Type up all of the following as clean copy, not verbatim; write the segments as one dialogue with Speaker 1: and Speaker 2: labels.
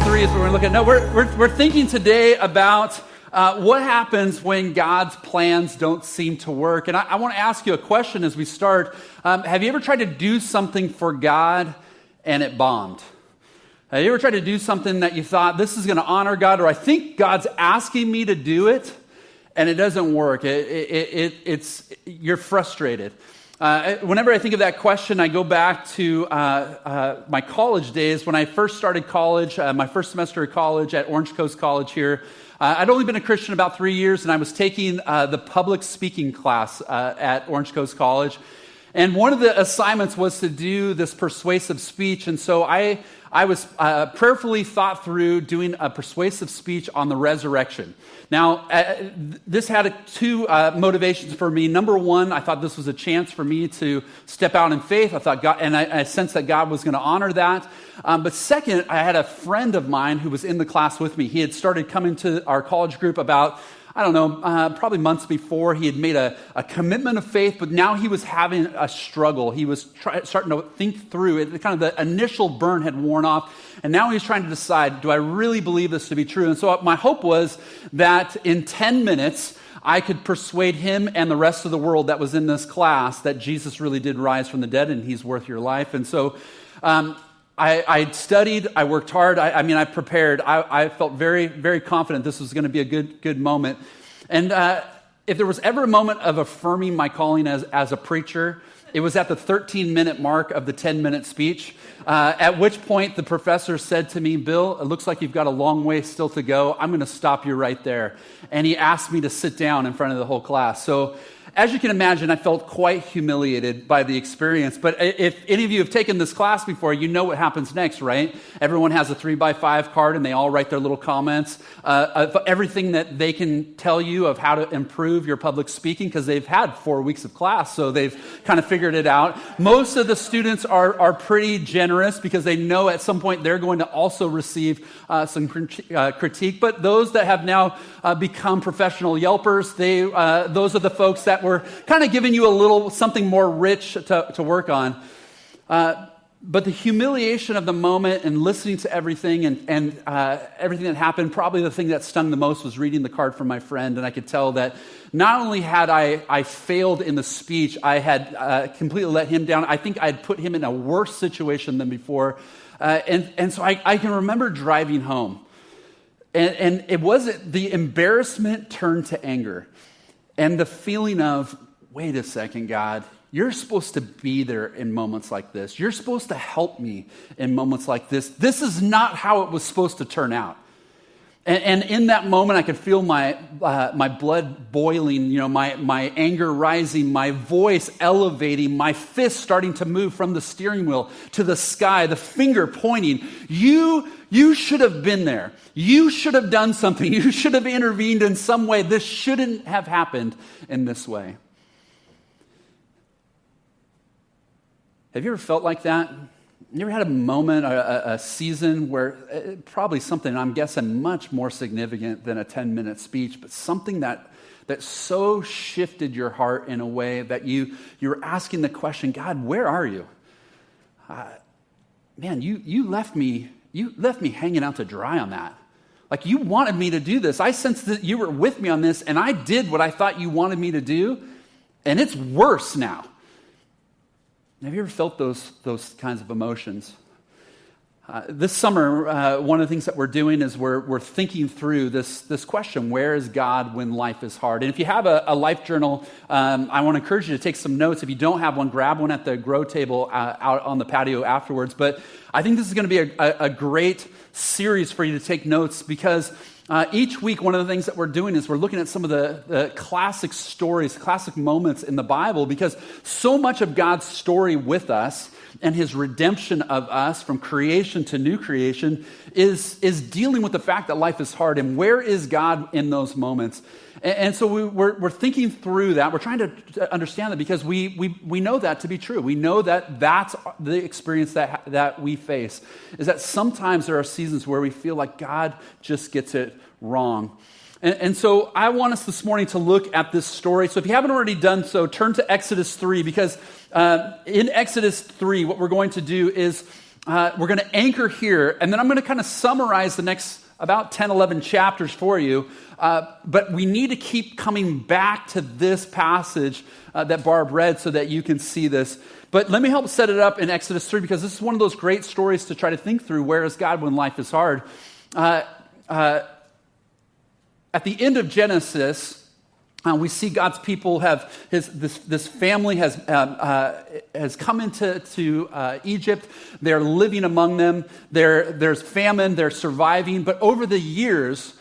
Speaker 1: 3 is what we're looking at. No, we're thinking today about what happens when God's plans don't seem to work. And I want to ask you a question as we start. Have you ever tried to do something for God and it bombed? Have you ever tried to do something that you thought, this is going to honor God, or I think God's asking me to do it, and it doesn't work? You're frustrated. Whenever I think of that question, I go back to my college days. When I first started college, my first semester of college at Orange Coast College here, I'd only been a Christian about 3 years, and I was taking the public speaking class at Orange Coast College. And one of the assignments was to do this persuasive speech, and so I was prayerfully thought through doing a persuasive speech on the resurrection. Now, this had two motivations for me. Number one, I thought this was a chance for me to step out in faith. I thought God, and I sensed that God was going to honor that. But second, I had a friend of mine who was in the class with me. He had started coming to our college group about, I don't know, probably months before. He had made a commitment of faith, but now he was having a struggle. He was starting to think through it. Kind of the initial burn had worn off, and now he's trying to decide, do I really believe this to be true? And so my hope was that in 10 minutes, I could persuade him and the rest of the world that was in this class that Jesus really did rise from the dead and he's worth your life. And so I studied, I worked hard, I prepared. I felt very, very confident this was going to be a good moment. And if there was ever a moment of affirming my calling as a preacher, it was at the 13-minute mark of the 10-minute speech, at which point the professor said to me, Bill, it looks like you've got a long way still to go. I'm going to stop you right there. And he asked me to sit down in front of the whole class. So as you can imagine, I felt quite humiliated by the experience. But if any of you have taken this class before, you know what happens next, right? Everyone has a 3x5 card, and they all write their little comments of everything that they can tell you of how to improve your public speaking, because they've had 4 weeks of class, so they've kind of figured it out. Most of the students are pretty generous because they know at some point they're going to also receive some critique. But those that have now become professional Yelpers, those are the folks that were kind of giving you a little something more rich to work on. But the humiliation of the moment and listening to everything and everything that happened, probably the thing that stung the most was reading the card from my friend. And I could tell that not only had I failed in the speech, I had completely let him down. I think I had put him in a worse situation than before. And so I can remember driving home. And it wasn't, the embarrassment turned to anger. And the feeling of, wait a second, God, you're supposed to be there in moments like this. You're supposed to help me in moments like this. This is not how it was supposed to turn out. And in that moment, I could feel my blood boiling, my anger rising, my voice elevating, my fist starting to move from the steering wheel to the sky, the finger pointing. You should have been there. You should have done something. You should have intervened in some way. This shouldn't have happened in this way. Have you ever felt like that? You ever had a moment, a season where probably something, I'm guessing, much more significant than a 10-minute speech, but something that so shifted your heart in a way that you were asking the question, God, where are you? Man, you left me hanging out to dry on that. Like, you wanted me to do this. I sensed that you were with me on this, and I did what I thought you wanted me to do, and it's worse now. Have you ever felt those kinds of emotions? This summer, one of the things that we're doing is we're thinking through this question, where is God when life is hard? And if you have a life journal, I want to encourage you to take some notes. If you don't have one, grab one at the grow table out on the patio afterwards. But I think this is going to be a great series for you to take notes, because each week, one of the things that we're doing is we're looking at some of the classic stories, classic moments in the Bible, because so much of God's story with us and his redemption of us from creation to new creation is dealing with the fact that life is hard. And where is God in those moments? And so we're thinking through that. We're trying to understand that, because we know that to be true. We know that that's the experience that we face, is that sometimes there are seasons where we feel like God just gets it wrong. And so I want us this morning to look at this story. So if you haven't already done so, turn to Exodus 3, because in Exodus 3, what we're going to do is we're going to anchor here, and then I'm going to kind of summarize the next about 10, 11 chapters for you. But we need to keep coming back to this passage that Barb read so that you can see this. But let me help set it up in Exodus 3, because this is one of those great stories to try to think through. Where is God when life is hard? At the end of Genesis, we see God's people have this family has come into Egypt. They're living among them. There's famine. They're surviving. But over the years,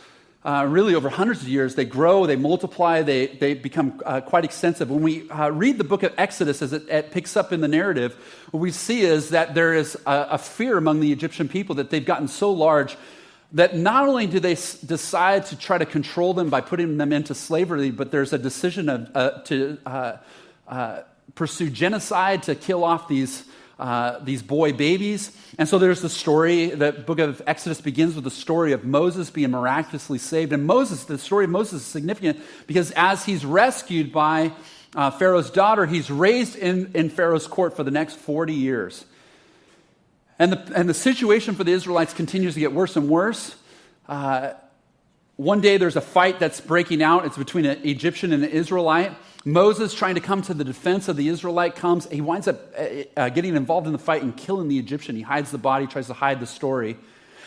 Speaker 1: really over hundreds of years, they grow, they multiply, they become quite extensive. When we read the book of Exodus, as it picks up in the narrative, what we see is that there is a fear among the Egyptian people that they've gotten so large that not only do they decide to try to control them by putting them into slavery, but there's a decision to pursue genocide, to kill off these boy babies. And so there's the story, the book of Exodus begins with the story of Moses being miraculously saved. And the story of Moses is significant because as he's rescued by Pharaoh's daughter, he's raised in Pharaoh's court for the next 40 years. And the situation for the Israelites continues to get worse and worse. One day there's a fight that's breaking out. It's between an Egyptian and an Israelite. Moses, trying to come to the defense of the Israelite, comes. He winds up getting involved in the fight and killing the Egyptian. He hides the body, tries to hide the story.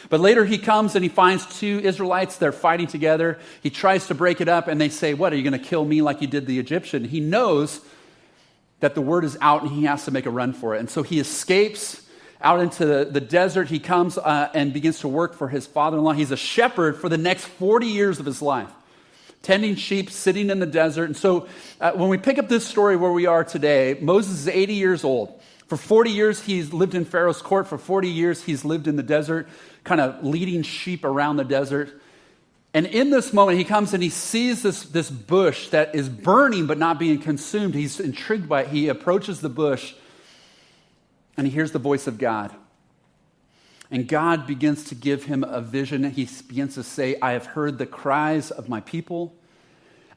Speaker 1: But later he comes and he finds two Israelites. They're fighting together. He tries to break it up, and they say, "What, are you going to kill me like you did the Egyptian?" He knows that the word is out and he has to make a run for it. And so he escapes out into the desert. He comes and begins to work for his father-in-law. He's a shepherd for the next 40 years of his life, tending sheep, sitting in the desert. And so when we pick up this story where we are today, Moses is 80 years old. For 40 years, he's lived in Pharaoh's court. For 40 years, he's lived in the desert, kind of leading sheep around the desert. And in this moment, he comes and he sees this bush that is burning but not being consumed. He's intrigued by it. He approaches the bush, and he hears the voice of God. And God begins to give him a vision. He begins to say, "I have heard the cries of my people,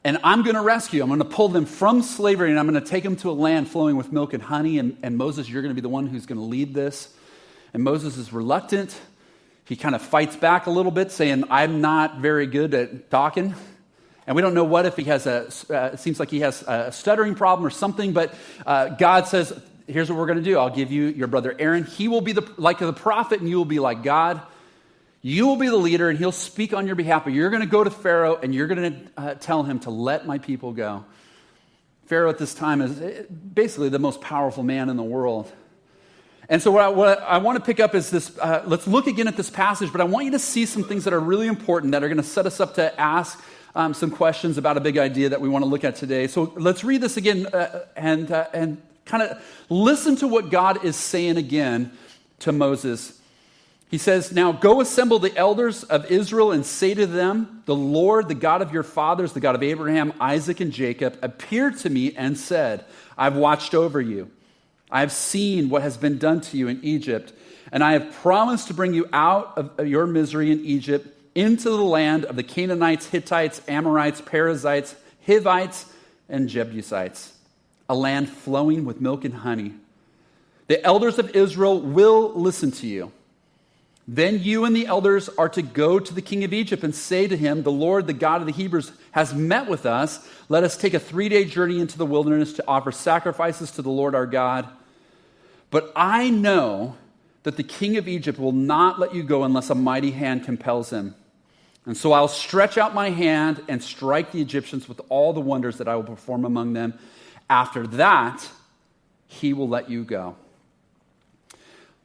Speaker 1: and I'm going to rescue them. I'm going to pull them from slavery, and I'm going to take them to a land flowing with milk and honey. And Moses, you're going to be the one who's going to lead this." And Moses is reluctant. He kind of fights back a little bit, saying, "I'm not very good at talking." And we don't know what if he has it seems like he has a stuttering problem or something, but God says, "Here's what we're going to do. I'll give you your brother Aaron. He will be like the prophet, and you will be like God. You will be the leader, and he'll speak on your behalf. But you're going to go to Pharaoh, and you're going to tell him to let my people go." Pharaoh at this time is basically the most powerful man in the world. And so what I want to pick up is this. Let's look again at this passage, but I want you to see some things that are really important that are going to set us up to ask some questions about a big idea that we want to look at today. So let's read this again and kind of listen to what God is saying again to Moses. He says, "Now go assemble the elders of Israel and say to them, 'The Lord, the God of your fathers, the God of Abraham, Isaac, and Jacob, appeared to me and said, I've watched over you. I have seen what has been done to you in Egypt, and I have promised to bring you out of your misery in Egypt into the land of the Canaanites, Hittites, Amorites, Perizzites, Hivites, and Jebusites, a land flowing with milk and honey. The elders of Israel will listen to you. Then you and the elders are to go to the king of Egypt and say to him, 'The Lord, the God of the Hebrews, has met with us. Let us take a 3-day journey into the wilderness to offer sacrifices to the Lord our God. But I know that the king of Egypt will not let you go unless a mighty hand compels him. And so I'll stretch out my hand and strike the Egyptians with all the wonders that I will perform among them. After that, he will let you go.'"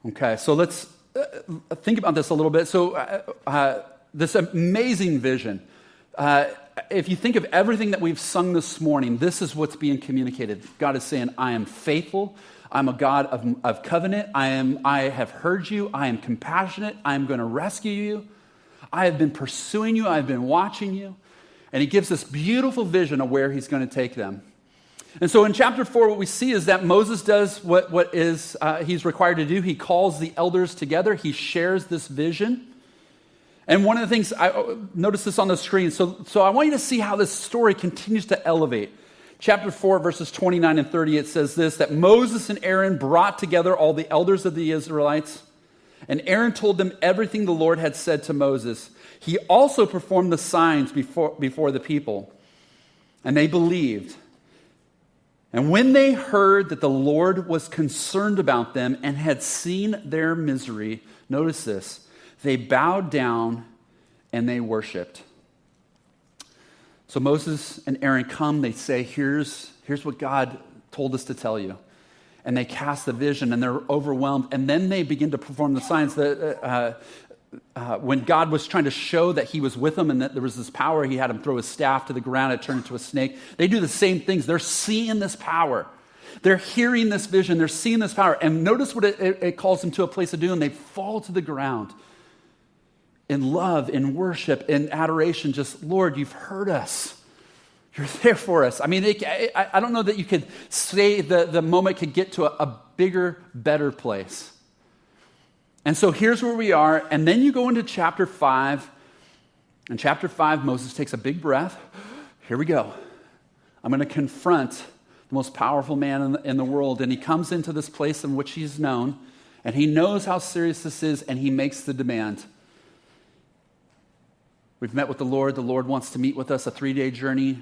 Speaker 1: Okay, so let's think about this a little bit. So this amazing vision. If you think of everything that we've sung this morning, this is what's being communicated. God is saying, "I am faithful. I'm a God of covenant. I have heard you. I am compassionate. I am going to rescue you. I have been pursuing you. I've been watching you." And he gives this beautiful vision of where he's going to take them. And so in chapter 4, what we see is that Moses does what he's required to do. He calls the elders together. He shares this vision. And one of the things, I notice this on the screen, so I want you to see how this story continues to elevate. Chapter 4, verses 29 and 30, it says this, that Moses and Aaron brought together all the elders of the Israelites. And Aaron told them everything the Lord had said to Moses. He also performed the signs before the people, and they believed. And when they heard that the Lord was concerned about them and had seen their misery, notice this, they bowed down and they worshiped. So Moses and Aaron come, they say, here's what God told us to tell you. And they cast the vision and they're overwhelmed. And then they begin to perform the signs. When God was trying to show that he was with them and that there was this power, he had him throw his staff to the ground, it turned into a snake. They do the same things. They're seeing this power. They're hearing this vision. They're seeing this power. And notice what it calls them to a place of doing. They fall to the ground in love, in worship, in adoration. Just, Lord, you've heard us. You're there for us. I mean, I don't know that you could say the moment could get to a bigger, better place. And so here's where we are. And then you go into chapter 5. In chapter 5, Moses takes a big breath. Here we go. I'm going to confront the most powerful man in the world. And he comes into this place in which he's known. And he knows how serious this is. And he makes the demand. We've met with the Lord. The Lord wants to meet with us, a 3-day journey.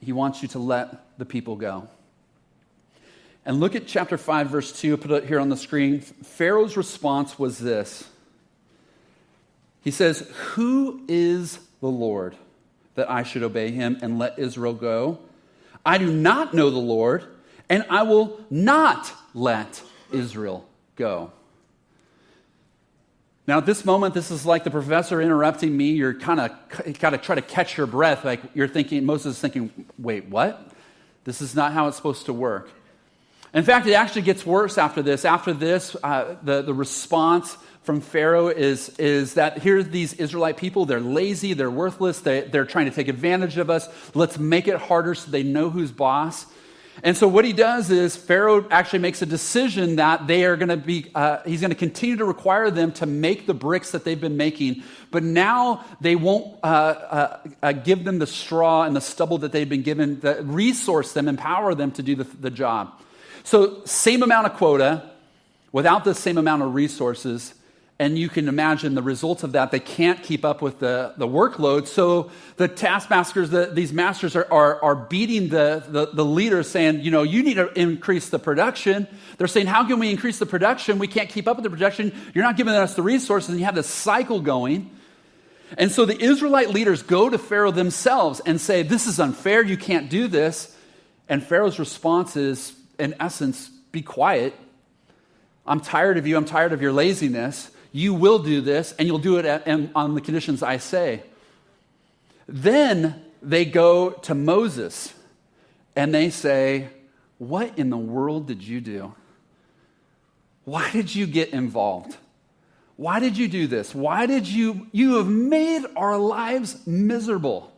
Speaker 1: He wants you to let the people go. And look at chapter 5, verse 2. Put it here on the screen. Pharaoh's response was this. He says, "Who is the Lord that I should obey him and let Israel go? I do not know the Lord, and I will not let Israel go." Now, at this moment, this is like the professor interrupting me. You're kind of got to try to catch your breath. Like you're thinking, Moses is thinking, wait, what? This is not how it's supposed to work. In fact, it actually gets worse after this. After this, the response from Pharaoh is that here are these Israelite people. They're lazy. They're worthless. They're trying to take advantage of us. Let's make it harder so they know who's boss. And so what he does is Pharaoh actually makes a decision that they are going to be, he's going to continue to require them to make the bricks that they've been making, but now they won't give them the straw and the stubble that they've been given, that resource them, empower them to do the job. So same amount of quota, without the same amount of resources, and you can imagine the results of that. They can't keep up with the workload. So the taskmasters, these masters are beating the leaders, saying, you need to increase the production. They're saying, how can we increase the production? We can't keep up with the production. You're not giving us the resources, and you have this cycle going. And so the Israelite leaders go to Pharaoh themselves and say, this is unfair. You can't do this. And Pharaoh's response is, in essence, be quiet. I'm tired of you. I'm tired of your laziness. You will do this, and you'll do it on the conditions I say. Then they go to Moses, and they say, what in the world did you do? Why did you get involved? Why did you do this? Why did you have made our lives miserable?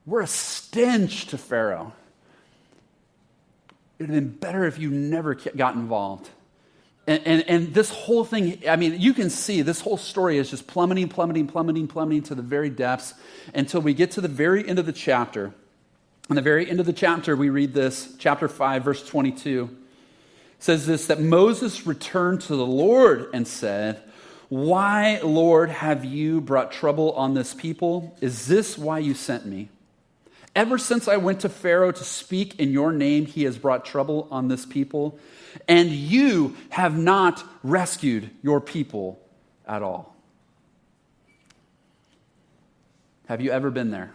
Speaker 1: We're a stench to Pharaoh. It would have been better if you never got involved. And this whole thing, I mean, you can see this whole story is just plummeting to the very depths until we get to the very end of the chapter. In the very end of the chapter, we read this, chapter 5, verse 22. It says this, that Moses returned to the Lord and said, "Why, Lord, have you brought trouble on this people? Is this why you sent me? Ever since I went to Pharaoh to speak in your name, he has brought trouble on this people. And you have not rescued your people at all." Have you ever been there?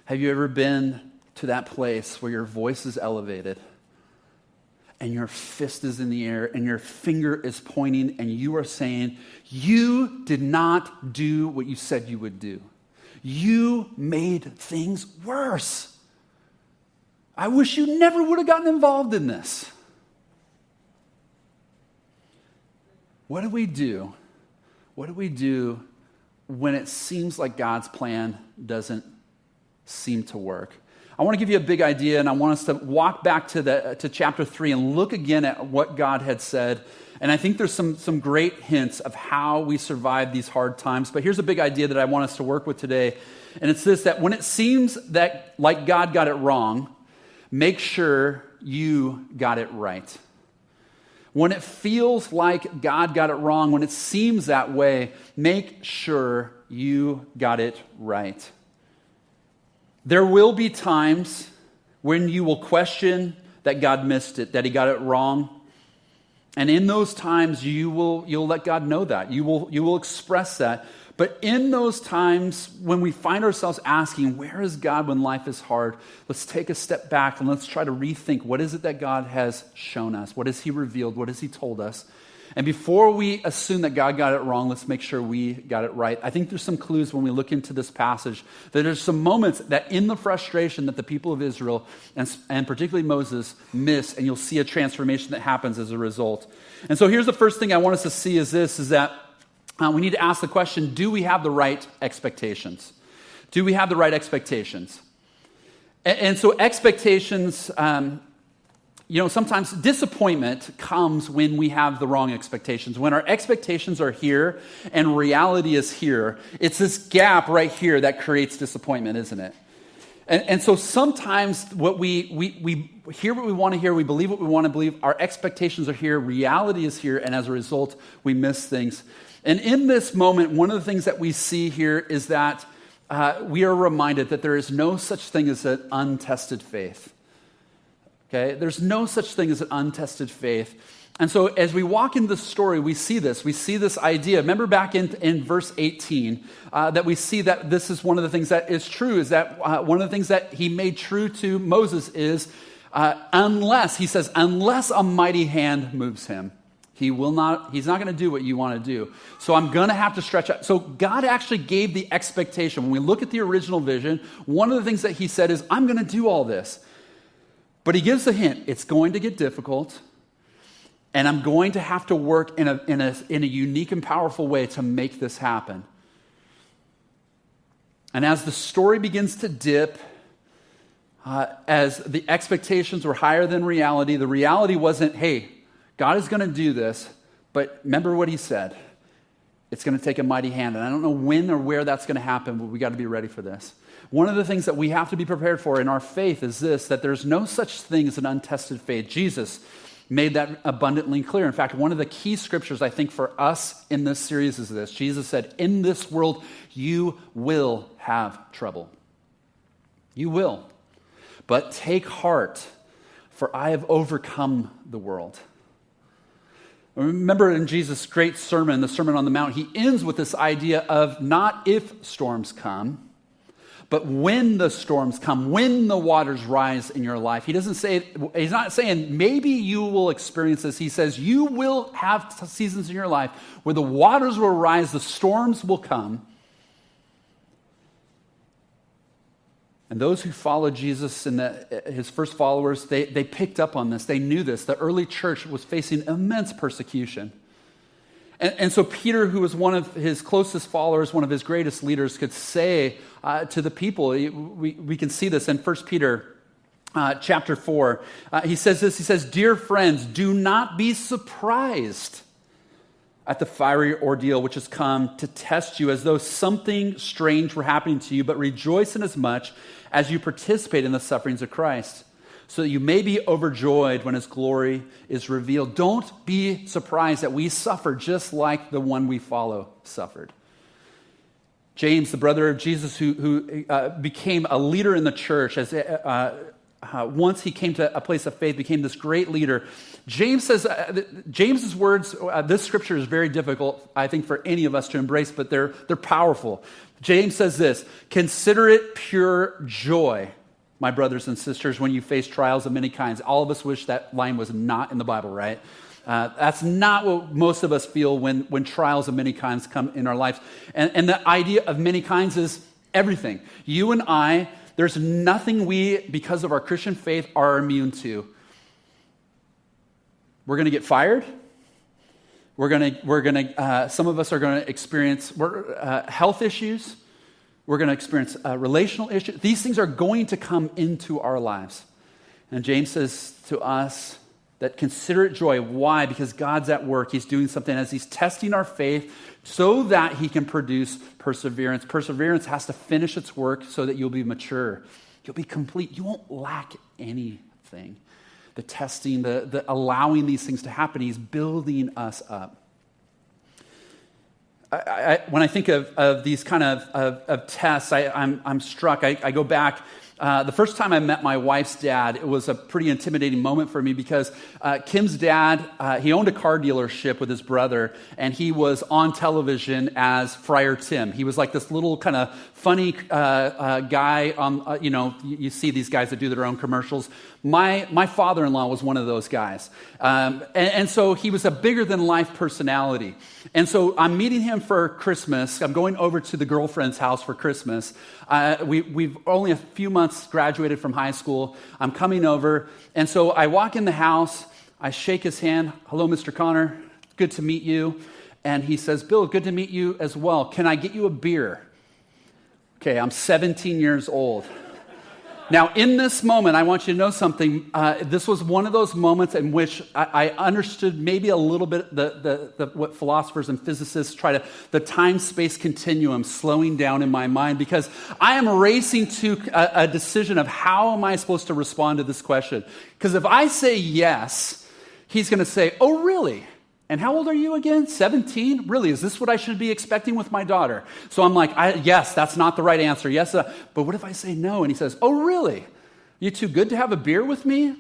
Speaker 1: Have you ever been to that place where your voice is elevated and your fist is in the air and your finger is pointing and you are saying, you did not do what you said you would do. You made things worse. I wish you never would have gotten involved in this. What do we do? What do we do when it seems like God's plan doesn't seem to work? I want to give you a big idea, and I want us to walk back to chapter 3 and look again at what God had said. And I think there's some great hints of how we survive these hard times. But here's a big idea that I want us to work with today. And it's this, that when it seems that like God got it wrong, make sure you got it right. When it feels like God got it wrong, when it seems that way, make sure you got it right. There will be times when you will question that God missed it, that he got it wrong. And in those times, you'll let God know that. You will express that. But in those times when we find ourselves asking, where is God when life is hard? Let's take a step back and let's try to rethink, what is it that God has shown us? What has he revealed? What has he told us? And before we assume that God got it wrong, let's make sure we got it right. I think there's some clues when we look into this passage that there's some moments that in the frustration that the people of Israel, and particularly Moses, miss, and you'll see a transformation that happens as a result. And so here's the first thing I want us to see is that we need to ask the question, do we have the right expectations? Do we have the right expectations? And so expectations, sometimes disappointment comes when we have the wrong expectations. When our expectations are here and reality is here, it's this gap right here that creates disappointment, isn't it? And so sometimes what we hear what we want to hear, we believe what we want to believe, our expectations are here, reality is here, and as a result, we miss things. And in this moment, one of the things that we see here is that we are reminded that there is no such thing as an untested faith. Okay? There's no such thing as an untested faith. And so as we walk into the story, we see this idea. Remember back in verse 18 that we see that this is one of the things that is true, is that one of the things that he made true to Moses is unless a mighty hand moves him. He's not going to do what you want to do. So I'm going to have to stretch out. So God actually gave the expectation. When we look at the original vision, one of the things that he said is, I'm going to do all this. But he gives a hint. It's going to get difficult. And I'm going to have to work in a unique and powerful way to make this happen. And as the story begins to dip, as the expectations were higher than reality, the reality wasn't, hey, God is going to do this, but remember what he said. It's going to take a mighty hand. And I don't know when or where that's going to happen, but we got to be ready for this. One of the things that we have to be prepared for in our faith is this, that there's no such thing as an untested faith. Jesus made that abundantly clear. In fact, one of the key scriptures I think for us in this series is this. Jesus said, in this world, you will have trouble. You will. But take heart, for I have overcome the world. Remember in Jesus' great sermon, the Sermon on the Mount, he ends with this idea of not if storms come, but when the storms come, when the waters rise in your life. He's not saying maybe you will experience this. He says you will have seasons in your life where the waters will rise, the storms will come. And those who followed Jesus and his first followers, they picked up on this. They knew this. The early church was facing immense persecution. And so Peter, who was one of his closest followers, one of his greatest leaders, could say to the people, we can see this in 1 Peter chapter 4. He says this, he says, "Dear friends, do not be surprised at the fiery ordeal which has come to test you as though something strange were happening to you, but rejoice inasmuch as you participate in the sufferings of Christ, so that you may be overjoyed when his glory is revealed." Don't be surprised that we suffer just like the one we follow suffered. James, the brother of Jesus, who became a leader in the church, as once he came to a place of faith, became this great leader. James says, James's words, this scripture is very difficult, I think, for any of us to embrace, but they're powerful. James says this, "Consider it pure joy, my brothers and sisters, when you face trials of many kinds." All of us wish that line was not in the Bible, right? That's not what most of us feel when trials of many kinds come in our lives. And the idea of many kinds is everything. You and I, there's nothing we, because of our Christian faith, are immune to. We're going to get fired. Some of us are going to experience health issues. We're going to experience relational issues. These things are going to come into our lives. And James says to us that consider it joy. Why? Because God's at work. He's doing something as he's testing our faith so that he can produce perseverance. Perseverance has to finish its work so that you'll be mature. You'll be complete. You won't lack anything. the testing, the allowing these things to happen. He's building us up. When I think of these kind of tests, I'm struck. I go back. The first time I met my wife's dad, it was a pretty intimidating moment for me because Kim's dad, he owned a car dealership with his brother, and he was on television as Friar Tim. He was like this little kind of funny guy on, you see these guys that do their own commercials. My father-in-law was one of those guys. And so he was a bigger-than-life personality. And so I'm meeting him for Christmas. I'm going over to the girlfriend's house for Christmas. We've only a few months graduated from high school. I'm coming over. And so I walk in the house. I shake his hand. Hello, Mr. Connor. Good to meet you. And he says, Bill, good to meet you as well. Can I get you a beer? Okay, I'm 17 years old. Now, in this moment, I want you to know something. This was one of those moments in which I understood maybe a little bit what philosophers and physicists try to, the time-space continuum slowing down in my mind, because I am racing to a decision of how am I supposed to respond to this question. Because if I say yes, he's going to say, oh, really? And how old are you again? 17? Really? Is this what I should be expecting with my daughter? So I'm like, yes, that's not the right answer. Yes, but what if I say no? And he says, oh, really? You too good to have a beer with me,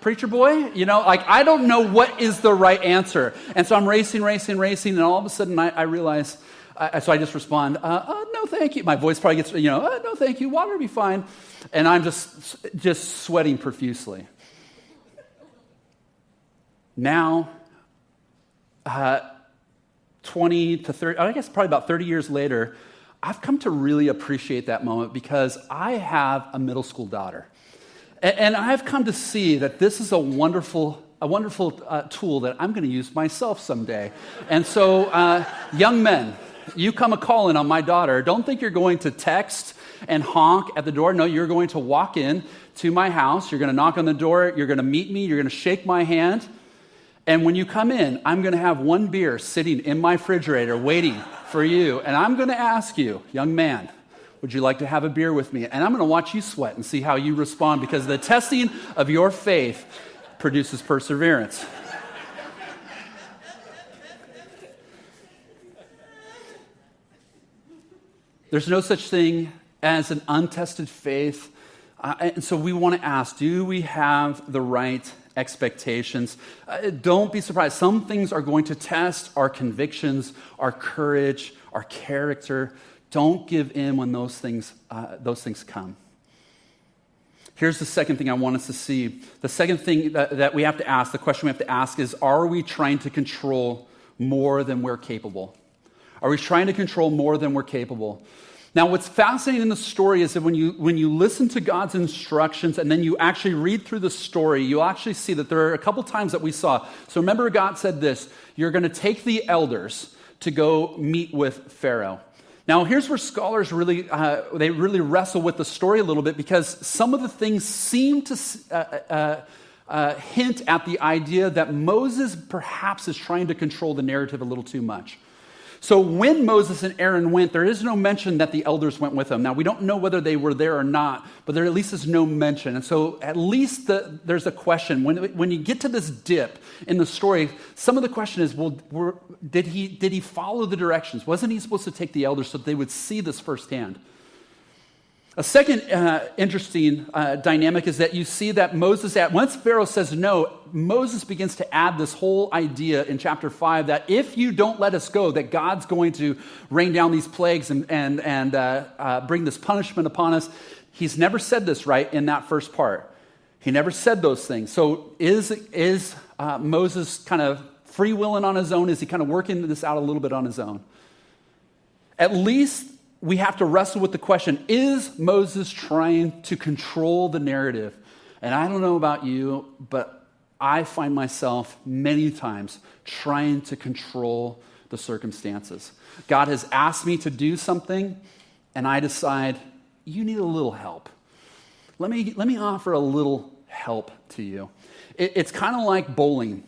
Speaker 1: preacher boy? I don't know what is the right answer. And so I'm racing, and all of a sudden I realize, so I just respond, no, thank you. My voice probably gets, no, thank you. Water will be fine. And I'm just sweating profusely. Now, 20 to 30, I guess probably about 30 years later, I've come to really appreciate that moment because I have a middle school daughter. And I've come to see that this is a wonderful tool that I'm going to use myself someday. And so, young men, you come a-calling on my daughter. Don't think you're going to text and honk at the door. No, you're going to walk in to my house. You're going to knock on the door. You're going to meet me. You're going to shake my hand. And when you come in, I'm going to have one beer sitting in my refrigerator waiting for you. And I'm going to ask you, young man, would you like to have a beer with me? And I'm going to watch you sweat and see how you respond, because the testing of your faith produces perseverance. There's no such thing as an untested faith. And so we want to ask, do we have the right expectations? Don't be surprised. Some things are going to test our convictions, our courage, our character. Don't give in when those things come. Here's the second thing I want us to see. The second thing that we have to ask, the question we have to ask is, are we trying to control more than we're capable? Are we trying to control more than we're capable? Now, what's fascinating in the story is that when you listen to God's instructions and then you actually read through the story, you'll actually see that there are a couple times that we saw. So remember, God said this: you're going to take the elders to go meet with Pharaoh. Now, here's where scholars really wrestle with the story a little bit, because some of the things seem to hint at the idea that Moses perhaps is trying to control the narrative a little too much. So when Moses and Aaron went, there is no mention that the elders went with them. Now, we don't know whether they were there or not, but there at least is no mention. And so at least there's a question. When you get to this dip in the story, some of the question is, well, did he follow the directions? Wasn't he supposed to take the elders so that they would see this firsthand? A second interesting dynamic is that you see that once Pharaoh says no, Moses begins to add this whole idea in chapter 5 that if you don't let us go, that God's going to rain down these plagues and bring this punishment upon us. He's never said this, right, in that first part. He never said those things. So is Moses kind of free-willing on his own? Is he kind of working this out a little bit on his own? At least we have to wrestle with the question, is Moses trying to control the narrative? And I don't know about you, but I find myself many times trying to control the circumstances. God has asked me to do something, and I decide, you need a little help. Let me offer a little help to you. It's kind of like bowling.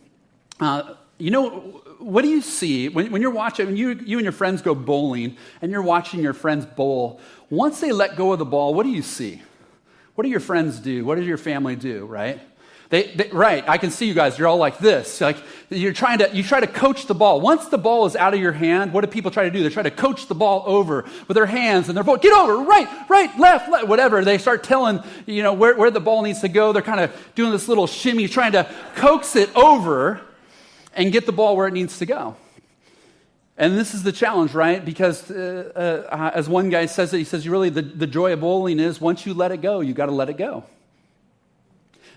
Speaker 1: What do you see when you're watching, when you and your friends go bowling and you're watching your friends bowl? Once they let go of the ball, what do you see? What do your friends do? What does your family do, right? Right, I can see you guys. You're all like this. Like you try to coach the ball. Once the ball is out of your hand, what do people try to do? They try to coach the ball over with their hands and their voice. Get over, right, left, whatever. They start telling, where the ball needs to go. They're kind of doing this little shimmy, trying to coax it over and get the ball where it needs to go. And this is the challenge, right? Because as one guy says it, he says, really, the joy of bowling is once you let it go, you got to let it go.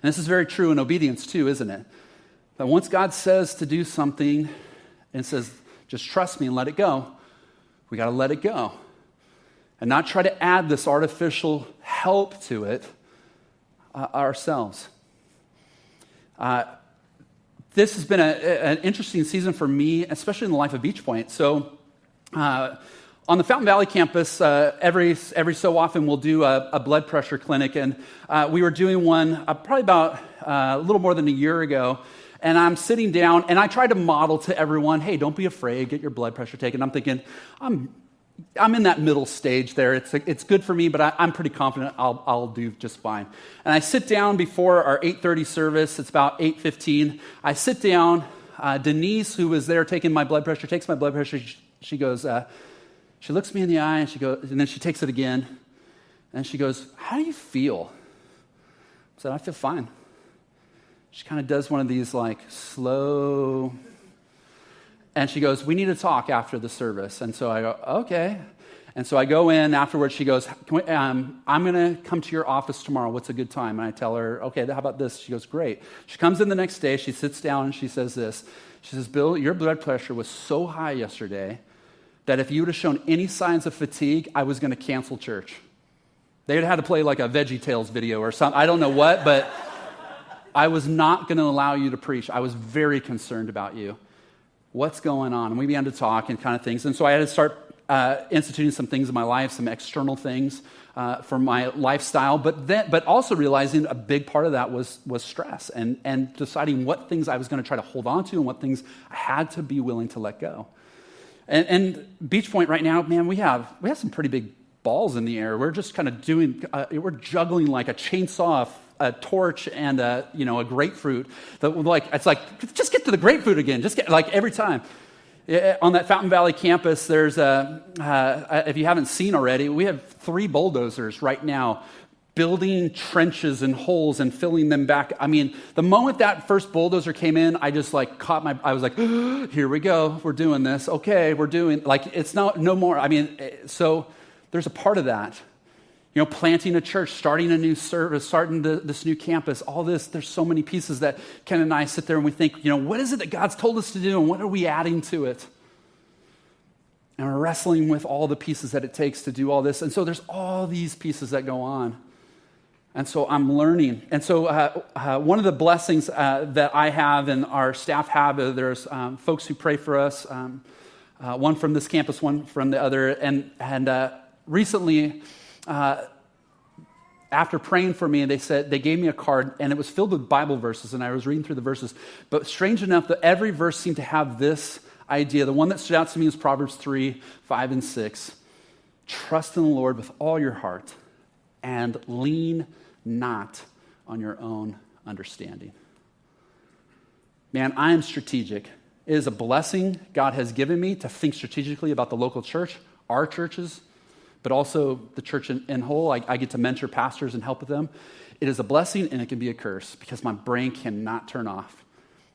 Speaker 1: And this is very true in obedience too, isn't it? That once God says to do something and says, just trust me and let it go, we got to let it go. And not try to add this artificial help to it ourselves. This has been an interesting season for me, especially in the life of Beachpoint. So on the Fountain Valley campus, every so often we'll do a blood pressure clinic, and we were doing one probably about a little more than a year ago, and I'm sitting down, and I try to model to everyone, hey, don't be afraid, get your blood pressure taken. I'm thinking, I'm in that middle stage there. It's good for me, but I'm pretty confident I'll do just fine. And I sit down before our 8:30 service. It's about 8:15. I sit down. Denise, who was there taking my blood pressure, takes my blood pressure. She goes, she looks me in the eye, and she goes, and then she takes it again, and she goes, "How do you feel?" I said, "I feel fine." She kind of does one of these like slow. And she goes, "We need to talk after the service." And so I go, "Okay." And so I go in afterwards. She goes, I'm going to come to your office tomorrow. What's a good time? And I tell her, "Okay, how about this?" She goes, "Great." She comes in the next day. She sits down and she says this. She says, "Bill, your blood pressure was so high yesterday that if you would have shown any signs of fatigue, I was going to cancel church." They would have had to play like a VeggieTales video or something. I don't know what, but I was not going to allow you to preach. I was very concerned about you. What's going on? And we began to talk and kind of things. And so I had to start instituting some things in my life, some external things for my lifestyle, but also realizing a big part of that was stress and deciding what things I was going to try to hold on to and what things I had to be willing to let go. And Beachpoint right now, man, we have some pretty big balls in the air. We're just kind of we're juggling like a chainsaw, a torch, and a grapefruit. It's like just get to the grapefruit again. Just get like every time. On that Fountain Valley campus, there's if you haven't seen already, we have 3 bulldozers right now building trenches and holes and filling them back. I mean, the moment that first bulldozer came in, I just like I was like, here we go, we're doing this. Okay, we're doing, like, it's no more. I mean, so there's a part of that. Planting a church, starting a new service, starting this new campus, all this, there's so many pieces that Ken and I sit there and we think, what is it that God's told us to do and what are we adding to it? And we're wrestling with all the pieces that it takes to do all this. And so there's all these pieces that go on. And so I'm learning. And so one of the blessings that I have and our staff have, there's folks who pray for us, one from this campus, one from the other. And recently, after praying for me, they gave me a card, and it was filled with Bible verses, and I was reading through the verses. But strange enough, that every verse seemed to have this idea. The one that stood out to me was Proverbs 3, 5, and 6. Trust in the Lord with all your heart, and lean not on your own understanding. Man, I am strategic. It is a blessing God has given me to think strategically about the local church, our churches, but also the church in whole. I get to mentor pastors and help with them. It is a blessing and it can be a curse because my brain cannot turn off.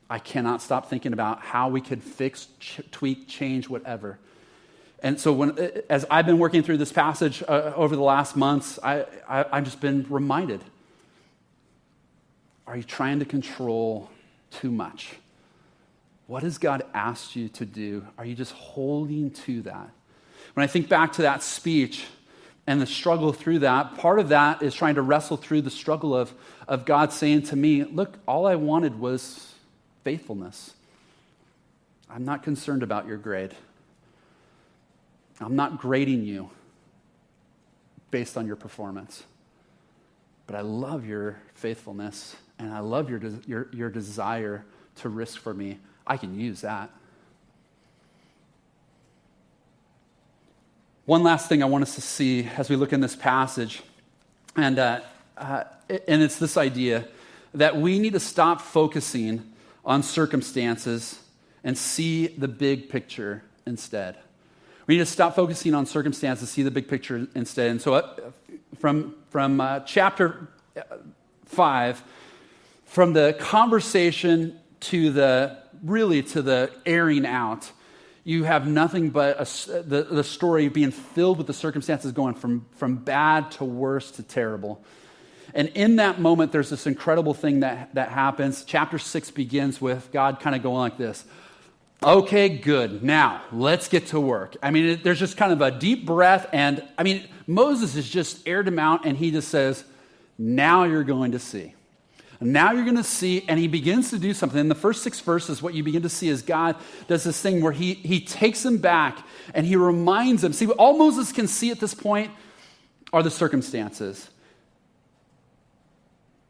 Speaker 1: I cannot stop thinking about how we could fix, tweak, change, whatever. And so as I've been working through this passage over the last months, I've just been reminded, are you trying to control too much? What has God asked you to do? Are you just holding to that? When I think back to that speech and the struggle through that, part of that is trying to wrestle through the struggle of God saying to me, look, all I wanted was faithfulness. I'm not concerned about your grade. I'm not grading you based on your performance. But I love your faithfulness, and I love your desire to risk for me. I can use that. One last thing I want us to see as we look in this passage, and it's this idea that we need to stop focusing on circumstances and see the big picture instead. We need to stop focusing on circumstances, see the big picture instead. And so from chapter 5, from the conversation to the airing out, you have nothing but the story being filled with the circumstances going from bad to worse to terrible. And in that moment, there's this incredible thing that happens. Chapter 6 begins with God kind of going like this. Okay, good. Now, let's get to work. I mean, there's just kind of a deep breath. And, I mean, Moses has just aired him out, and he just says, now you're going to see. Now you're going to see, and he begins to do something. In the first 6 verses, what you begin to see is God does this thing where he takes him back, and he reminds him. See, all Moses can see at this point are the circumstances.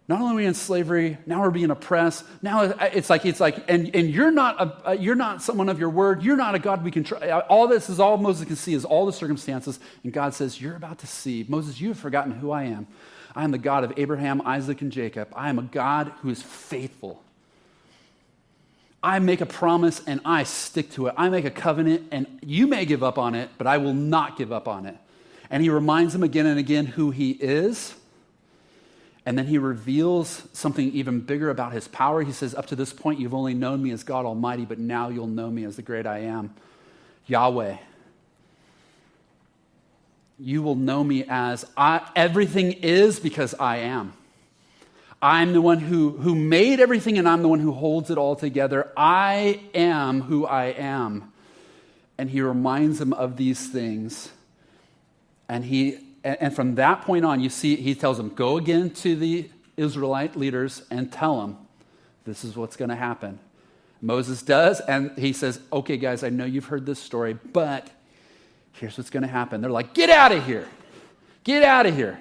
Speaker 1: Not only are we in slavery, now we're being oppressed. Now it's like, and you're not someone of your word. You're not a God we can trust. All this is all Moses can see is all the circumstances. And God says, you're about to see. Moses, you have forgotten who I am. I am the God of Abraham, Isaac, and Jacob. I am a God who is faithful. I make a promise and I stick to it. I make a covenant and you may give up on it, but I will not give up on it. And he reminds them again and again who he is. And then he reveals something even bigger about his power. He says, up to this point, you've only known me as God Almighty, but now you'll know me as the great I am, Yahweh. You will know me as everything is because I am. I'm the one who made everything, and I'm the one who holds it all together. I am who I am. And he reminds them of these things. And from that point on, you see, he tells them, go again to the Israelite leaders and tell them, this is what's going to happen. Moses does, and he says, okay, guys, I know you've heard this story, but here's what's going to happen. They're like, get out of here. Get out of here.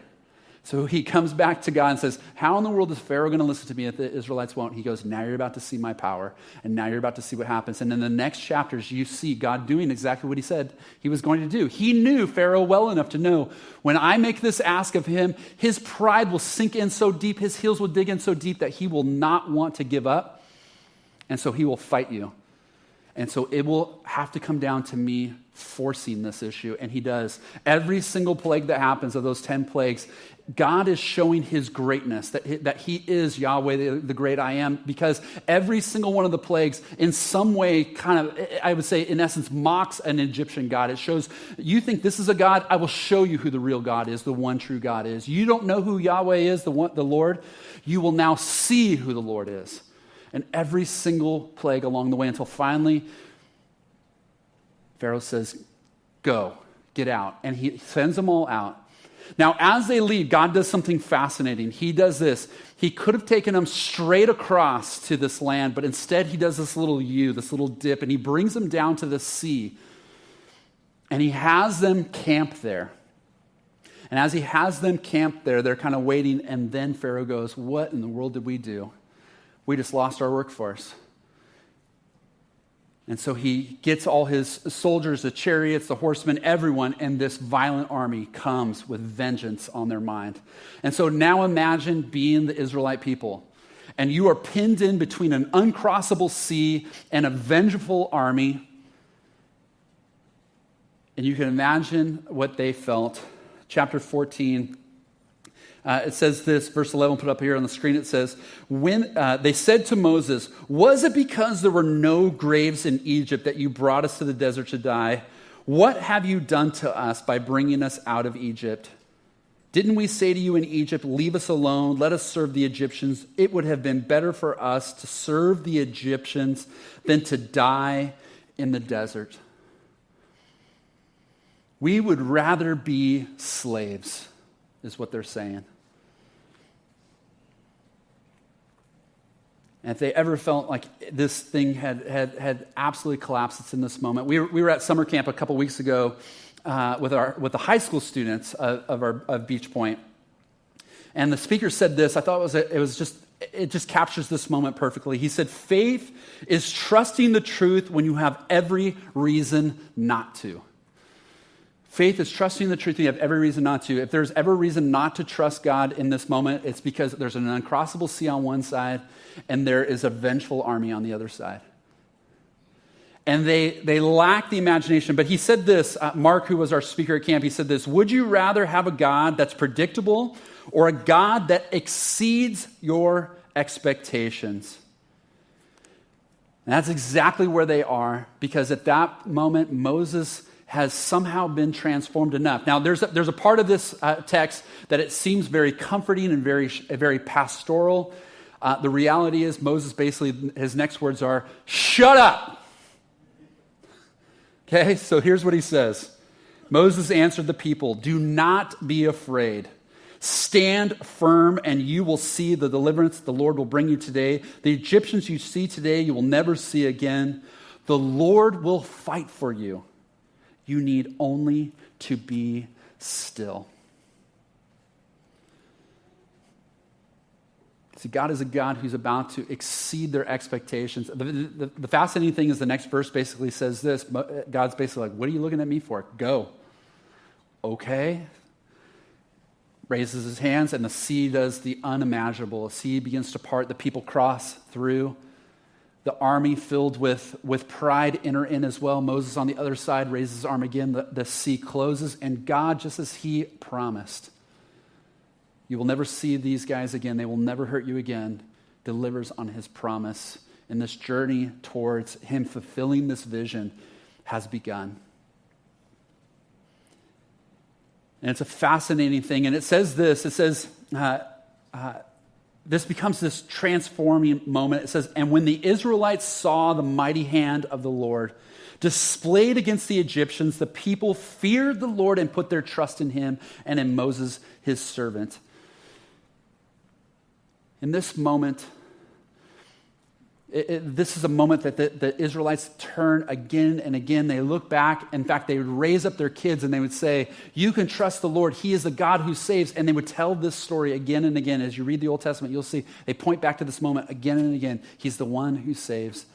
Speaker 1: So he comes back to God and says, how in the world is Pharaoh going to listen to me if the Israelites won't? He goes, now you're about to see my power, and now you're about to see what happens. And in the next chapters, you see God doing exactly what he said he was going to do. He knew Pharaoh well enough to know, when I make this ask of him, his pride will sink in so deep, his heels will dig in so deep that he will not want to give up, and so he will fight you. And so it will have to come down to me forcing this issue, and he does. Every single plague that happens of those 10 plagues, God is showing his greatness, that he is Yahweh, the great I am, because every single one of the plagues in some way kind of, I would say, in essence, mocks an Egyptian God. It shows, you think this is a God? I will show you who the real God is, the one true God is. You don't know who Yahweh is, the Lord? You will now see who the Lord is. And every single plague along the way until finally Pharaoh says, go, get out. And he sends them all out. Now, as they leave, God does something fascinating. He does this. He could have taken them straight across to this land, but instead he does this little U, this little dip, and he brings them down to the sea. And he has them camp there. And as he has them camp there, they're kind of waiting, and then Pharaoh goes, what in the world did we do? We just lost our workforce. And so he gets all his soldiers, the chariots, the horsemen, everyone, and this violent army comes with vengeance on their mind. And so now imagine being the Israelite people, and you are pinned in between an uncrossable sea and a vengeful army, and you can imagine what they felt. Chapter 14, it says this, verse 11, put up here on the screen, it says, when they said to Moses, was it because there were no graves in Egypt that you brought us to the desert to die? What have you done to us by bringing us out of Egypt? Didn't we say to you in Egypt, leave us alone, let us serve the Egyptians? It would have been better for us to serve the Egyptians than to die in the desert. We would rather be slaves, is what they're saying. And if they ever felt like this thing had absolutely collapsed, it's in this moment. We were at summer camp a couple weeks ago with the high school students of Beachpoint, and the speaker said this. I thought it just captures this moment perfectly. He said, "Faith is trusting the truth when you have every reason not to." Faith is trusting the truth. You have every reason not to. If there's ever reason not to trust God in this moment, it's because there's an uncrossable sea on one side and there is a vengeful army on the other side. And they lack the imagination. But he said this, Mark, who was our speaker at camp, he said this: would you rather have a God that's predictable or a God that exceeds your expectations? And that's exactly where they are, because at that moment, Moses has somehow been transformed enough. Now, there's a part of this text that it seems very comforting and very pastoral. The reality is Moses basically, his next words are, shut up. Okay, so here's what he says. Moses answered the people, do not be afraid. Stand firm and you will see the deliverance the Lord will bring you today. The Egyptians you see today, you will never see again. The Lord will fight for you. You need only to be still. See, God is a God who's about to exceed their expectations. The fascinating thing is the next verse basically says this. God's basically like, what are you looking at me for? Go. Okay. Raises his hands, and the sea does the unimaginable. The sea begins to part. The people cross through. The army filled with pride enter in as well. Moses on the other side raises his arm again. The sea closes, and God, just as he promised, you will never see these guys again. They will never hurt you again. Delivers on his promise. And this journey towards him fulfilling this vision has begun. And it's a fascinating thing. And it says this. It says, this becomes this transforming moment. It says, and when the Israelites saw the mighty hand of the Lord displayed against the Egyptians, the people feared the Lord and put their trust in him and in Moses, his servant. In this moment, this is a moment that the Israelites turn again and again. They look back. In fact, they would raise up their kids and they would say, you can trust the Lord. He is the God who saves. And they would tell this story again and again. As you read the Old Testament, you'll see they point back to this moment again and again. He's the one who saves.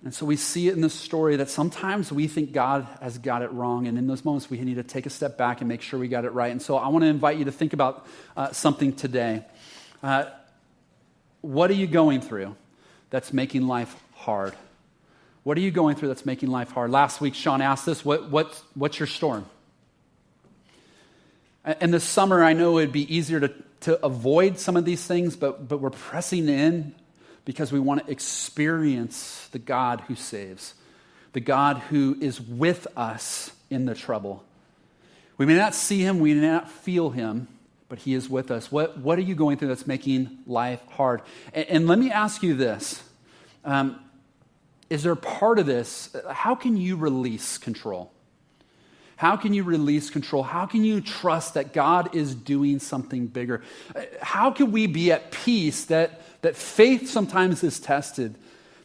Speaker 1: And so we see it in this story that sometimes we think God has got it wrong. And in those moments, we need to take a step back and make sure we got it right. And so I want to invite you to think about something today. What are you going through that's making life hard? What are you going through that's making life hard? Last week, Sean asked this, what's your storm? And this summer, I know it would be easier to avoid some of these things, but we're pressing in because we want to experience the God who saves, the God who is with us in the trouble. We may not see him, we may not feel him, but he is with us. What are you going through that's making life hard? And let me ask you this. Is there a part of this? How can you release control? How can you release control? How can you trust that God is doing something bigger? How can we be at peace that faith sometimes is tested,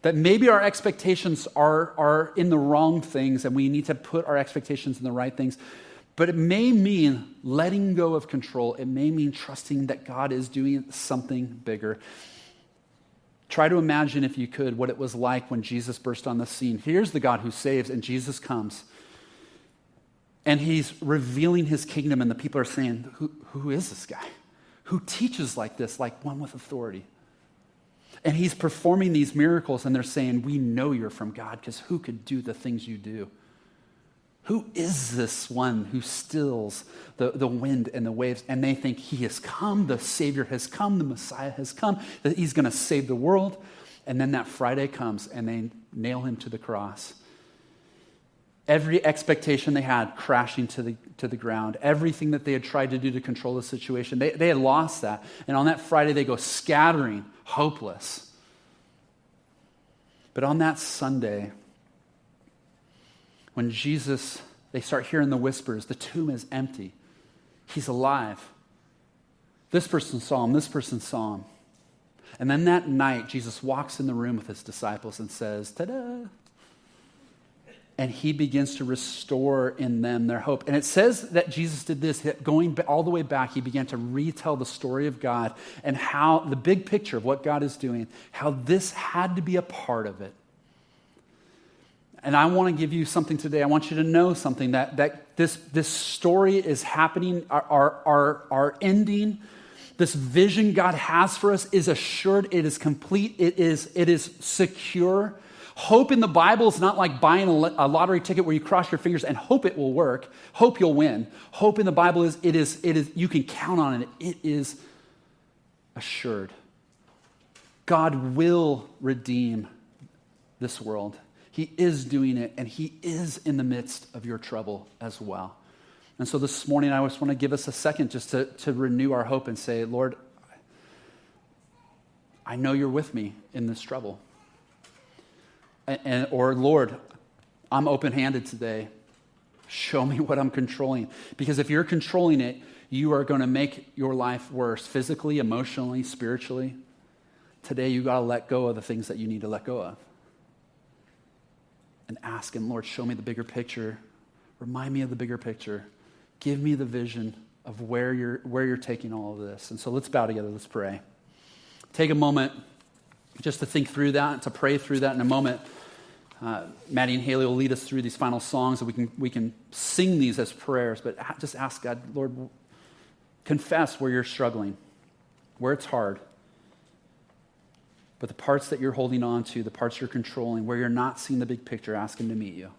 Speaker 1: that maybe our expectations are in the wrong things and we need to put our expectations in the right things? But it may mean letting go of control. It may mean trusting that God is doing something bigger. Try to imagine, if you could, what it was like when Jesus burst on the scene. Here's the God who saves, and Jesus comes. And he's revealing his kingdom, and the people are saying, who is this guy? Who teaches like this, like one with authority? And he's performing these miracles, and they're saying, we know you're from God, because who could do the things you do? Who is this one who stills the wind and the waves? And they think he has come, the Savior has come, the Messiah has come, that he's going to save the world. And then that Friday comes and they nail him to the cross. Every expectation they had crashing to the ground. Everything that they had tried to do to control the situation, they had lost that. And on that Friday they go scattering, hopeless. But on that Sunday, when Jesus, they start hearing the whispers, the tomb is empty. He's alive. This person saw him, this person saw him. And then that night, Jesus walks in the room with his disciples and says, ta-da! And he begins to restore in them their hope. And it says that Jesus did this, going all the way back, he began to retell the story of God and how the big picture of what God is doing, how this had to be a part of it. And I want to give you something today. I want you to know something, that this story is happening. Our ending, this vision God has for us is assured. It is complete. It is secure. Hope in the Bible is not like buying a lottery ticket where you cross your fingers and hope it will work. Hope you'll win. Hope in the Bible is you can count on it. It is assured. God will redeem this world. He is doing it, and he is in the midst of your trouble as well. And so this morning, I just want to give us a second just to renew our hope and say, Lord, I know you're with me in this trouble. Or, Lord, I'm open-handed today. Show me what I'm controlling. Because if you're controlling it, you are going to make your life worse, physically, emotionally, spiritually. Today, you got to let go of the things that you need to let go of. And ask him, Lord, show me the bigger picture. Remind me of the bigger picture. Give me the vision of where you're taking all of this. And so let's bow together. Let's pray. Take a moment just to think through that, to pray through that in a moment. Maddie and Haley will lead us through these final songs, and we can sing these as prayers. But just ask God, Lord, confess where you're struggling, where it's hard. But the parts that you're holding on to, the parts you're controlling, where you're not seeing the big picture, ask him to meet you.